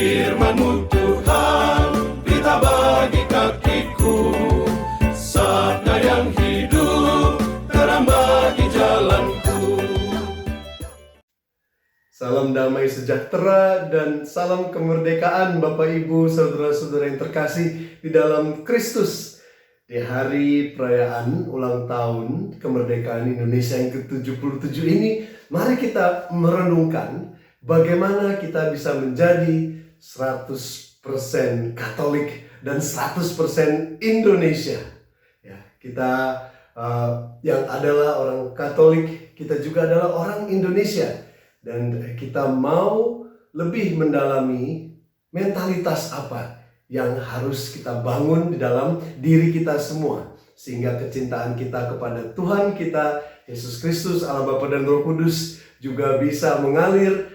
Firman-Mu Tuhan, berita bagi kakiku, sabda yang hidup, terang bagi jalanku. Salam damai sejahtera dan salam kemerdekaan Bapak Ibu saudara-saudara yang terkasih di dalam Kristus. Di hari perayaan ulang tahun kemerdekaan Indonesia yang ke-77 ini, mari kita merenungkan bagaimana kita bisa menjadi 100% Katolik dan 100% Indonesia. Ya, kita yang adalah orang Katolik, kita juga adalah orang Indonesia. Dan kita mau lebih mendalami mentalitas apa yang harus kita bangun di dalam diri kita semua, sehingga kecintaan kita kepada Tuhan kita, Yesus Kristus, Allah Bapa dan Roh Kudus juga bisa mengalir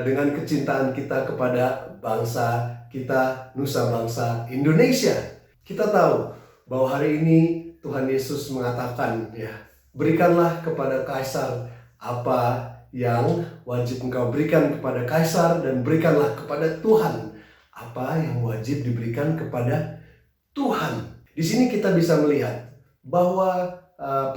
dengan kecintaan kita kepada bangsa kita, nusa bangsa Indonesia. Kita tahu bahwa hari ini Tuhan Yesus mengatakan, ya, berikanlah kepada Kaisar apa yang wajib engkau berikan kepada Kaisar, dan berikanlah kepada Tuhan apa yang wajib diberikan kepada Tuhan. Di sini kita bisa melihat bahwa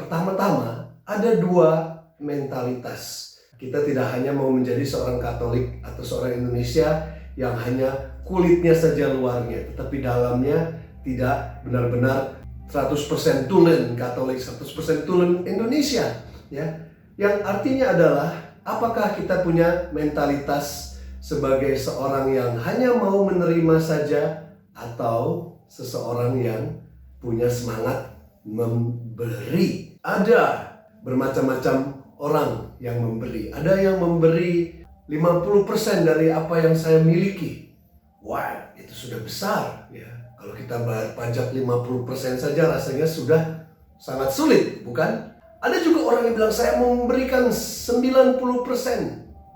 pertama-tama ada dua mentalitas. Kita tidak hanya mau menjadi seorang Katolik atau seorang Indonesia yang hanya kulitnya saja luarnya, tetapi dalamnya tidak benar-benar 100% tulen Katolik, 100% tulen Indonesia, ya. Yang artinya adalah, apakah kita punya mentalitas sebagai seorang yang hanya mau menerima saja, atau seseorang yang punya semangat memberi? Ada bermacam-macam orang yang memberi. Ada yang memberi 50% dari apa yang saya miliki. Wah, itu sudah besar, ya. Kalau kita bayar pajak 50% saja rasanya sudah sangat sulit, bukan? Ada juga orang yang bilang, saya mau memberikan 90%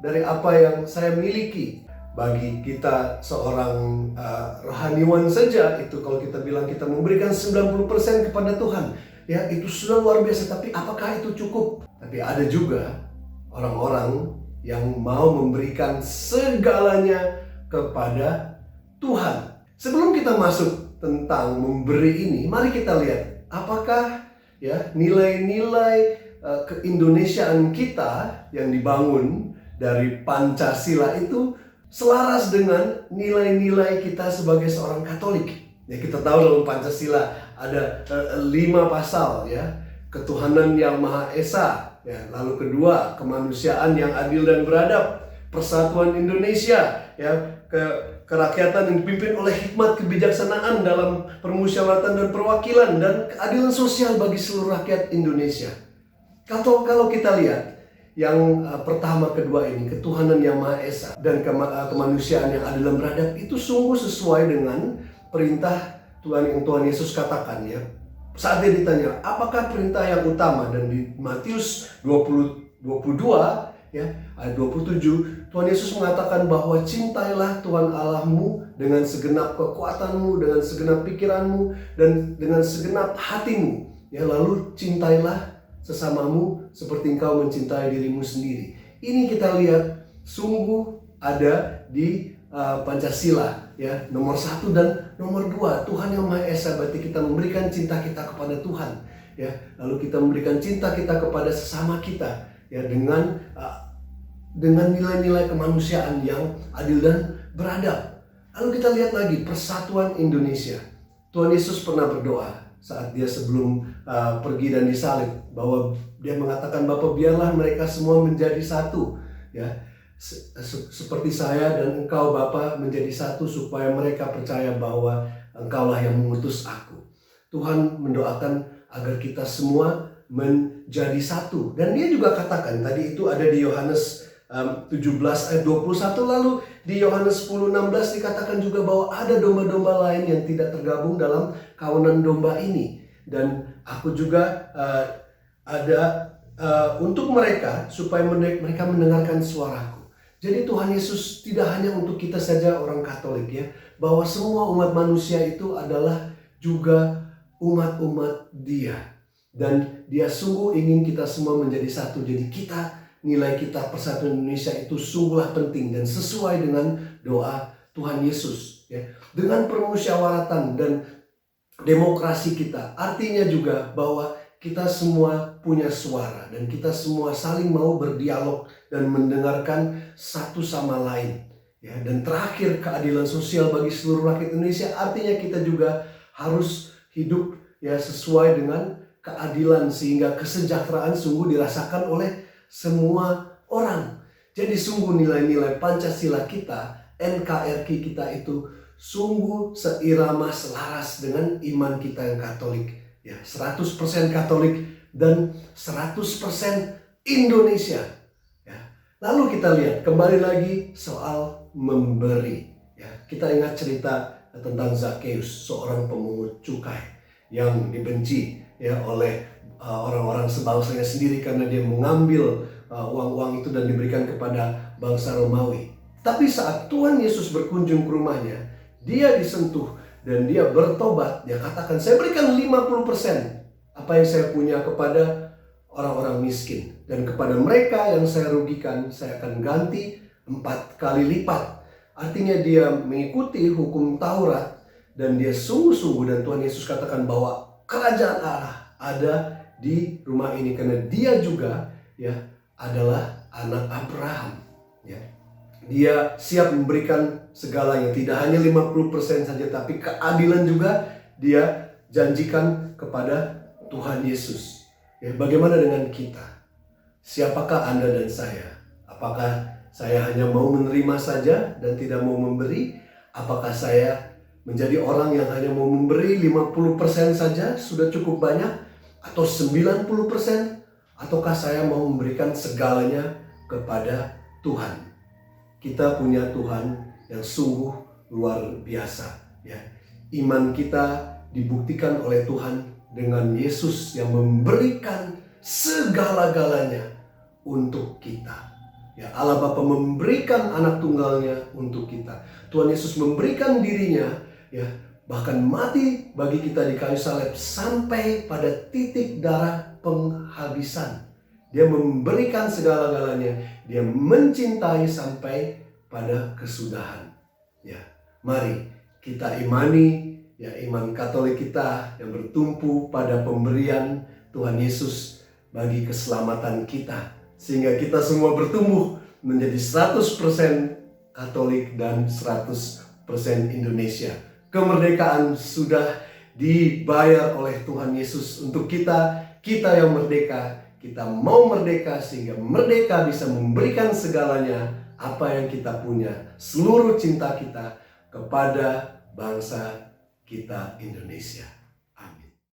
dari apa yang saya miliki. Bagi kita seorang rohaniwan saja, itu kalau kita bilang kita memberikan 90% kepada Tuhan, ya, itu sudah luar biasa. Tapi apakah itu cukup? Tapi ada juga orang-orang yang mau memberikan segalanya kepada Tuhan. Sebelum kita masuk tentang memberi ini, mari kita lihat apakah, ya, nilai-nilai keindonesiaan kita yang dibangun dari Pancasila itu selaras dengan nilai-nilai kita sebagai seorang Katolik. Ya, kita tahu dalam Pancasila ada 5 pasal, ya. Ketuhanan yang Maha Esa, ya. Lalu kedua, kemanusiaan yang adil dan beradab, persatuan Indonesia, ya, kerakyatan yang dipimpin oleh hikmat kebijaksanaan dalam permusyawaratan dan perwakilan, dan keadilan sosial bagi seluruh rakyat Indonesia. Kalau kita lihat yang pertama, kedua ini, ketuhanan yang Maha Esa dan kemanusiaan yang adil dan beradab, itu sungguh sesuai dengan perintah Tuhan yang Tuhan Yesus katakan, ya. Saat dia ditanya, apakah perintah yang utama? Dan di Matius 22, ya, ayat 27, Tuhan Yesus mengatakan bahwa cintailah Tuhan Allahmu dengan segenap kekuatanmu, dengan segenap pikiranmu, dan dengan segenap hatimu. Ya, lalu cintailah sesamamu seperti engkau mencintai dirimu sendiri. Ini kita lihat sungguh ada di Pancasila, ya, nomor 1 dan nomor 2. Tuhan yang Maha Esa, berarti kita memberikan cinta kita kepada Tuhan, ya. Lalu kita memberikan cinta kita kepada sesama kita, ya, dengan nilai-nilai kemanusiaan yang adil dan beradab. Lalu kita lihat lagi persatuan Indonesia. Tuhan Yesus pernah berdoa saat dia sebelum pergi dan disalib, bahwa dia mengatakan, Bapa, biarlah mereka semua menjadi satu, ya, seperti saya dan engkau Bapa menjadi satu, supaya mereka percaya bahwa engkaulah yang mengutus aku. Tuhan mendoakan agar kita semua menjadi satu. Dan dia juga katakan, tadi itu ada di Yohanes 17 ayat 21, lalu di Yohanes 10:16 dikatakan juga bahwa ada domba-domba lain yang tidak tergabung dalam kawanan domba ini, dan aku juga ada untuk mereka, supaya mereka mendengarkan suaraku. Jadi Tuhan Yesus tidak hanya untuk kita saja orang Katolik, ya, bahwa semua umat manusia itu adalah juga umat-umat Dia, dan Dia sungguh ingin kita semua menjadi satu. Jadi nilai kita persatuan Indonesia itu sungguhlah penting dan sesuai dengan doa Tuhan Yesus, ya, dengan permusyawaratan dan demokrasi kita. Artinya juga bahwa kita semua punya suara dan kita semua saling mau berdialog dan mendengarkan satu sama lain. Ya, dan terakhir, keadilan sosial bagi seluruh rakyat Indonesia, artinya kita juga harus hidup ya sesuai dengan keadilan sehingga kesejahteraan sungguh dirasakan oleh semua orang. Jadi sungguh nilai-nilai Pancasila kita, NKRI kita itu sungguh seirama selaras dengan iman kita yang Katolik. Ya, 100% Katolik dan 100% Indonesia. Ya. Lalu kita lihat kembali lagi soal memberi. Ya, kita ingat cerita tentang Zakheus, seorang pemungut cukai yang dibenci ya oleh orang-orang sebangsanya sendiri karena dia mengambil uang-uang itu dan diberikan kepada bangsa Romawi. Tapi saat Tuhan Yesus berkunjung ke rumahnya, dia disentuh dan dia bertobat. Dia katakan, saya berikan 50% apa yang saya punya kepada orang-orang miskin. Dan kepada mereka yang saya rugikan, saya akan ganti 4 kali lipat. Artinya dia mengikuti hukum Taurat dan dia sungguh-sungguh, dan Tuhan Yesus katakan bahwa kerajaan Allah ada di rumah ini karena dia juga ya adalah anak Abraham. Ya. Dia siap memberikan segalanya, tidak hanya 50% saja, tapi keadilan juga dia janjikan kepada Tuhan Yesus. Ya, bagaimana dengan kita? Siapakah Anda dan saya? Apakah saya hanya mau menerima saja dan tidak mau memberi? Apakah saya menjadi orang yang hanya mau memberi 50% saja sudah cukup banyak? Atau 90%? Ataukah saya mau memberikan segalanya kepada Tuhan? Kita punya Tuhan yang sungguh luar biasa. Ya. Iman kita dibuktikan oleh Tuhan dengan Yesus yang memberikan segala-galanya untuk kita. Ya, Allah Bapa memberikan anak tunggalnya untuk kita. Tuhan Yesus memberikan dirinya, ya, bahkan mati bagi kita di kayu salib sampai pada titik darah penghabisan. Dia memberikan segala-galanya. Dia mencintai sampai pada kesudahan. Ya, mari kita imani ya iman Katolik kita yang bertumpu pada pemberian Tuhan Yesus bagi keselamatan kita, sehingga kita semua bertumbuh menjadi 100% Katolik dan 100% Indonesia. Kemerdekaan sudah dibayar oleh Tuhan Yesus untuk kita. Kita yang merdeka, kita mau merdeka sehingga merdeka bisa memberikan segalanya apa yang kita punya, seluruh cinta kita kepada bangsa kita Indonesia.